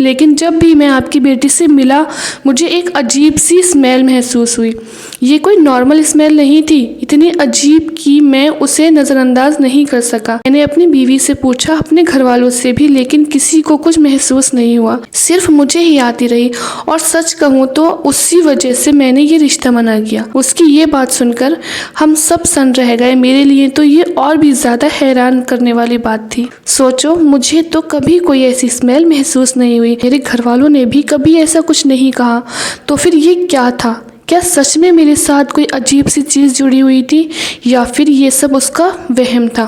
لیکن جب بھی میں آپ کی بیٹی سے ملا مجھے ایک عجیب سی اسمیل محسوس ہوئی۔ یہ کوئی نارمل اسمیل نہیں تھی، اتنی عجیب کہ میں اسے نظر انداز نہیں کر سکا۔ میں نے اپنی بیوی سے پوچھا، اپنے گھر والوں سے بھی، لیکن کسی کو کچھ محسوس نہیں ہوا، صرف مجھے ہی آتی رہی۔ اور سچ کہوں تو اسی وجہ سے میں نے یہ رشتہ منع کیا۔ اس کی یہ بات سن کر ہم سب سن رہ گئے۔ میرے لیے تو یہ اور بھی زیادہ حیران کرنے والی بات تھی۔ سوچو، مجھے تو کبھی کوئی ایسی اسمیل محسوس نہیں ہوئی، میرے گھر والوں نے بھی کبھی ایسا کچھ نہیں کہا، تو پھر یہ کیا تھا؟ کیا سچ میں میرے ساتھ کوئی عجیب سی چیز جڑی ہوئی تھی، یا پھر یہ سب اس کا وہم تھا؟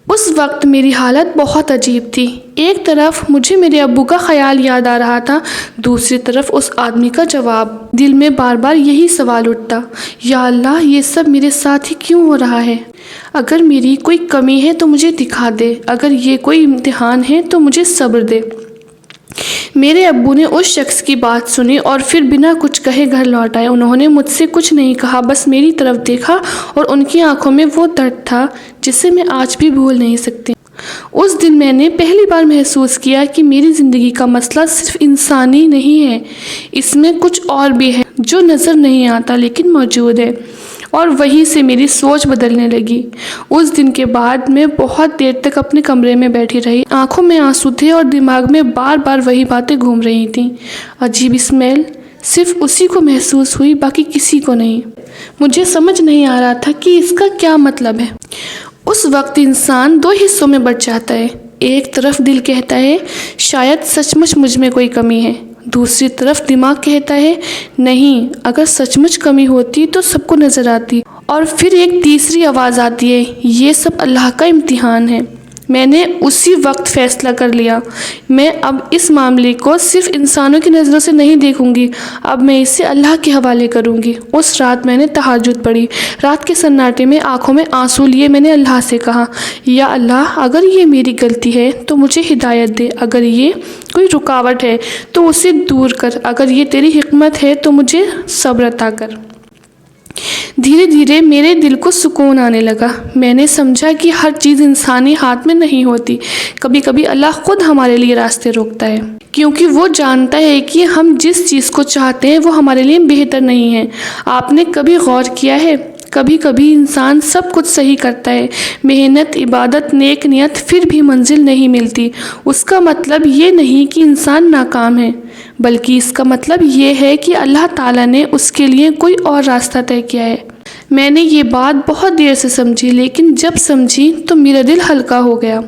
اس وقت میری حالت بہت عجیب تھی۔ ایک طرف مجھے میرے ابو کا خیال یاد آ رہا تھا، دوسری طرف اس آدمی کا جواب۔ دل میں بار بار یہی سوال اٹھتا، یا اللہ، یہ سب میرے ساتھ ہی کیوں ہو رہا ہے؟ اگر میری کوئی کمی ہے تو مجھے دکھا دے، اگر یہ کوئی امتحان ہے تو مجھے صبر دے۔ میرے ابو نے اس شخص کی بات سنی اور پھر بنا کچھ کہے گھر لوٹ آئے۔ انہوں نے مجھ سے کچھ نہیں کہا، بس میری طرف دیکھا، اور ان کی آنکھوں میں وہ درد تھا جسے میں آج بھی بھول نہیں سکتی۔ اس دن میں نے پہلی بار محسوس کیا کہ میری زندگی کا مسئلہ صرف انسانی نہیں ہے، اس میں کچھ اور بھی ہے جو نظر نہیں آتا لیکن موجود ہے، اور وہیں سے میری سوچ بدلنے لگی۔ اس دن کے بعد میں بہت دیر تک اپنے کمرے میں بیٹھی رہی، آنکھوں میں آنسو تھے اور دماغ میں بار بار وہی باتیں گھوم رہی تھیں۔ عجیب اسمیل صرف اسی کو محسوس ہوئی، باقی کسی کو نہیں۔ مجھے سمجھ نہیں آ رہا تھا کہ اس کا کیا مطلب ہے۔ اس وقت انسان دو حصوں میں بٹ جاتا ہے، ایک طرف دل کہتا ہے شاید سچ مچ مجھ میں کوئی کمی ہے، دوسری طرف دماغ کہتا ہے نہیں، اگر سچ مچ کمی ہوتی تو سب کو نظر آتی، اور پھر ایک تیسری آواز آتی ہے یہ سب اللہ کا امتحان ہے۔ میں نے اسی وقت فیصلہ کر لیا، میں اب اس معاملے کو صرف انسانوں کی نظروں سے نہیں دیکھوں گی، اب میں اسے اللہ کے حوالے کروں گی۔ اس رات میں نے تہجد پڑھی، رات کے سناٹے میں آنکھوں میں آنسو لیے میں نے اللہ سے کہا، یا اللہ، اگر یہ میری غلطی ہے تو مجھے ہدایت دے، اگر یہ کوئی رکاوٹ ہے تو اسے دور کر، اگر یہ تیری حکمت ہے تو مجھے صبر عطا کر۔ دھیرے دھیرے میرے دل کو سکون آنے لگا۔ میں نے سمجھا کہ ہر چیز انسانی ہاتھ میں نہیں ہوتی، کبھی کبھی اللہ خود ہمارے لیے راستے روکتا ہے، کیونکہ وہ جانتا ہے کہ ہم جس چیز کو چاہتے ہیں وہ ہمارے لیے بہتر نہیں ہے۔ آپ نے کبھی غور کیا ہے، کبھی کبھی انسان سب کچھ صحیح کرتا ہے، محنت، عبادت، نیک نیت، پھر بھی منزل نہیں ملتی۔ اس کا مطلب یہ نہیں کہ انسان ناکام ہے، بلکہ اس کا مطلب یہ ہے کہ اللہ تعالیٰ نے اس کے لیے کوئی اور راستہ طے کیا ہے۔ میں نے یہ بات بہت دیر سے سمجھی، لیکن جب سمجھی تو میرا دل ہلکا ہو گیا۔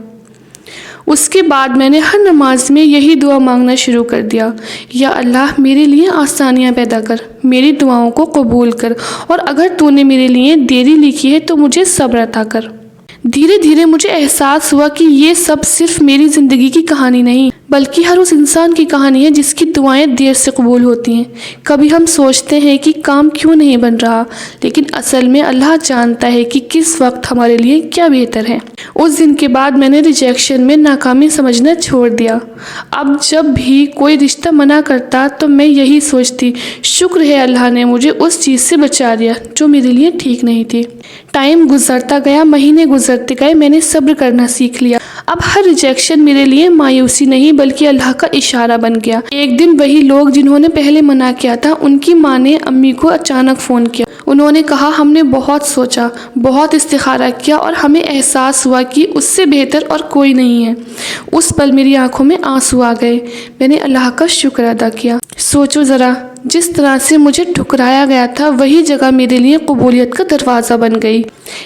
اس کے بعد میں نے ہر نماز میں یہی دعا مانگنا شروع کر دیا، یا اللہ، میرے لیے آسانیاں پیدا کر، میری دعاؤں کو قبول کر، اور اگر تو نے میرے لیے دیری لکھی ہے تو مجھے صبر عطا کر۔ دھیرے دھیرے مجھے احساس ہوا کہ یہ سب صرف میری زندگی کی کہانی نہیں، بلکہ ہر اس انسان کی کہانی ہے جس کی دعائیں دیر سے قبول ہوتی ہیں۔ کبھی ہم سوچتے ہیں کہ کام کیوں نہیں بن رہا، لیکن اصل میں اللہ جانتا ہے کہ کس وقت ہمارے لیے کیا بہتر ہے۔ اس دن کے بعد میں نے ریجیکشن میں ناکامی سمجھنا چھوڑ دیا۔ اب جب بھی کوئی رشتہ منع کرتا تو میں یہی سوچتی، شکر ہے اللہ نے مجھے اس چیز سے بچا دیا جو میرے لیے ٹھیک نہیں تھی۔ ٹائم گزرتا گیا، مہینے گزرتے گئے، میں نے صبر کرنا سیکھ لیا۔ اب ہر ریجیکشن میرے لیے مایوسی نہیں بلکہ اللہ کا اشارہ بن گیا۔ ایک دن وہی لوگ جنہوں نے پہلے منع کیا تھا، ان کی ماں نے امی کو اچانک فون کیا۔ انہوں نے کہا، ہم نے بہت سوچا، بہت استخارہ کیا، اور ہمیں احساس ہوا کہ اس سے بہتر اور کوئی نہیں ہے۔ اس پل میری آنکھوں میں آنسو آ گئے، میں نے اللہ کا شکر ادا کیا۔ سوچو ذرا، جس طرح سے مجھے ٹھکرایا گیا تھا وہی جگہ میرے لیے قبولیت کا دروازہ بن گئی۔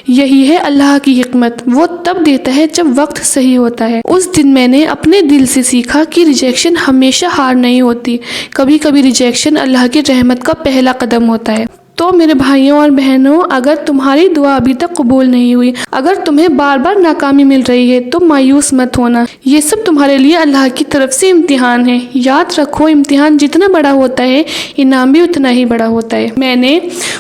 یہی ہے اللہ کی حکمت، وہ تب دیتا ہے جب وقت صحیح ہوتا ہے۔ اس دن میں نے اپنے دل سے سیکھا کہ ریجیکشن ہمیشہ ہار نہیں ہوتی، کبھی کبھی ریجیکشن اللہ کی رحمت کا پہلا قدم ہوتا ہے۔ تو میرے بھائیوں اور بہنوں، اگر تمہاری دعا ابھی تک قبول نہیں ہوئی، اگر تمہیں بار بار ناکامی مل رہی ہے تو مایوس مت ہونا، یہ سب تمہارے لیے اللہ کی طرف سے امتحان ہے۔ یاد رکھو، امتحان جتنا بڑا ہوتا ہے انعام بھی اتنا ہی بڑا ہوتا ہے۔ میں نے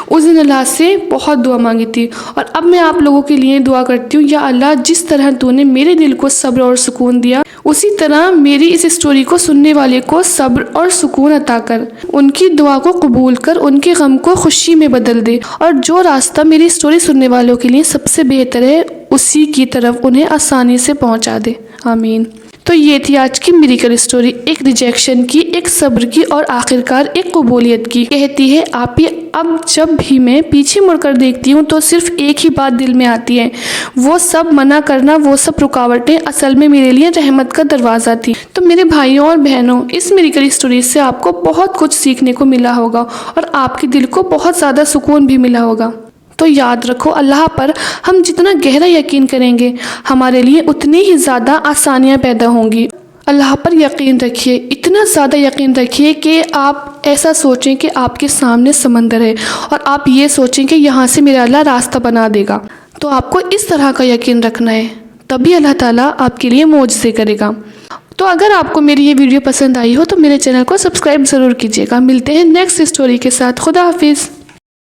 اس دن اللہ سے بہت دعا مانگی تھی، اور اب میں آپ لوگوں کے لیے دعا کرتی ہوں، یا اللہ، جس طرح تو نے میرے دل کو صبر اور سکون دیا، اسی طرح میری اس اسٹوری کو سننے والے کو صبر اور سکون عطا کر، ان کی دعا کو قبول کر، ان کے غم کو خوشی میں بدل دے، اور جو راستہ میری اسٹوری سننے والوں کے لیے سب سے بہتر ہے اسی کی طرف انہیں آسانی سے پہنچا دے۔ آمین۔ تو یہ تھی آج کی میریکل اسٹوری، ایک ریجیکشن کی، ایک صبر کی اور آخرکار ایک قبولیت کی۔ کہتی ہے آپی اب جب بھی میں پیچھے مڑ کر دیکھتی ہوں تو صرف ایک ہی بات دل میں آتی ہے، وہ سب منع کرنا، وہ سب رکاوٹیں اصل میں میرے لیے رحمت کا دروازہ تھی۔ تو میرے بھائیوں اور بہنوں، اس میریکل اسٹوری سے آپ کو بہت کچھ سیکھنے کو ملا ہوگا اور آپ کے دل کو بہت زیادہ سکون بھی ملا ہوگا۔ تو یاد رکھو، اللہ پر ہم جتنا گہرا یقین کریں گے ہمارے لیے اتنی ہی زیادہ آسانیاں پیدا ہوں گی۔ اللہ پر یقین رکھیے، اتنا زیادہ یقین رکھیے کہ آپ ایسا سوچیں کہ آپ کے سامنے سمندر ہے اور آپ یہ سوچیں کہ یہاں سے میرا اللہ راستہ بنا دے گا۔ تو آپ کو اس طرح کا یقین رکھنا ہے، تبھی اللہ تعالیٰ آپ کے لیے معجزے کرے گا۔ تو اگر آپ کو میری یہ ویڈیو پسند آئی ہو تو میرے چینل کو سبسکرائب ضرور کیجیے گا۔ ملتے ہیں نیکسٹ اسٹوری کے ساتھ۔ خدا حافظ۔